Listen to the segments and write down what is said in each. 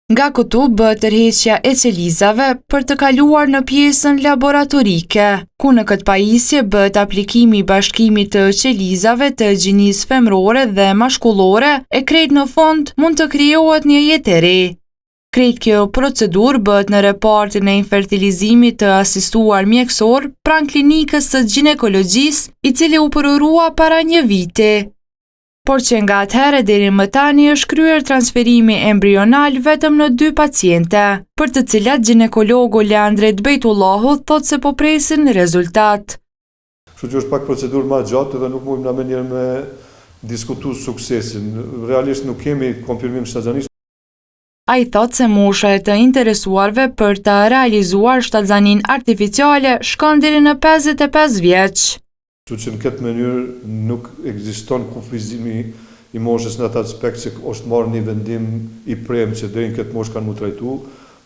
Nga këtu bëhet tërheqja e qelizave për të kaluar në pjesën laboratorike, ku në këtë pajisje bëhet aplikimi i bashkimit të qelizave të gjinisë femrore dhe mashkullore e krejt në fund mund të krijohet një jetë e re. Krejt kjo procedurë bëhet në repartin e infertilizimit të asistuar mjekësor pranë klinikës së ginekologjisë, i cili u përorua para një viti. Por që nga atëherë deri më tani është kryer transferimi embrional vetëm në 2 paciente, për të cilat ginekologu Leandret Bejtullahu thot se po presin rezultat. Kështu që është pak procedurë më gjatë dhe nuk mundem na menjëherë me diskutu suksesin. Realisht nuk kemi konfirmim shtatzanisht. Ai thot se mosha e të interesuarve për të realizuar shtatzanin artificiale shkon deri në 55 vjeç. Kështu që në këtë mënyrë nuk ekziston kufizimi i moshës në atë aspekt që është marrë një vendim i premtë që deri në këtë moshë kanë mu trajtu,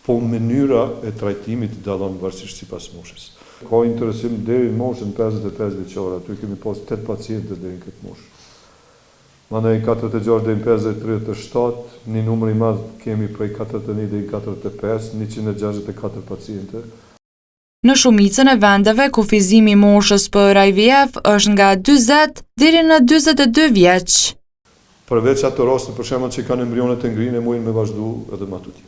po mënyra e trajtimit dallon varësisht sipas moshës. Ka interesim deri në moshën 55 vjeçare, aty kemi pas 8 pacientë deri në këtë moshë. Mandej 46 deri në 50-37, një numër i madh kemi prej 41 deri në 45, 164 pacientë. Në shumicën e vendeve kufizimi i moshës për IVF është nga 40 deri në 42 vjeç. Përveç ato raste për shembull që kanë embrionet e ngrinë mundin me vazhdu edhe më tutje.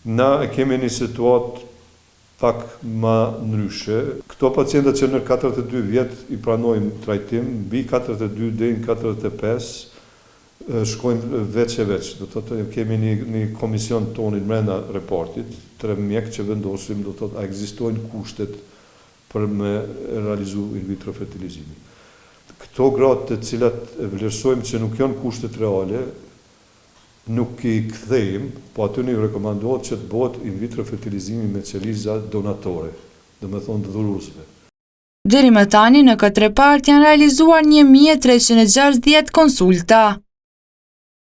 Na e kemi një situatë pak më ndryshe. Këto pacientët që në 42 vjet i pranojmë trajtim, mbi 42 deri në 45 shkojnë veç e veç. Do thotë kemi një komision tonin brenda reportit, 3 mjekë që vendosim, do thotë a ekzistojnë kushtet për me realizu in vitro fertilizimin. Këto gratë të cilat e vlerësojmë që nuk janë kushtet reale, nuk i kthejmë, po aty një rekomandohet që të bëhet in vitro fertilizimi me qeliza donatore, do me thonë të dhuruesve. Deri më tani në këtë repart janë realizuar 1360 konsulta.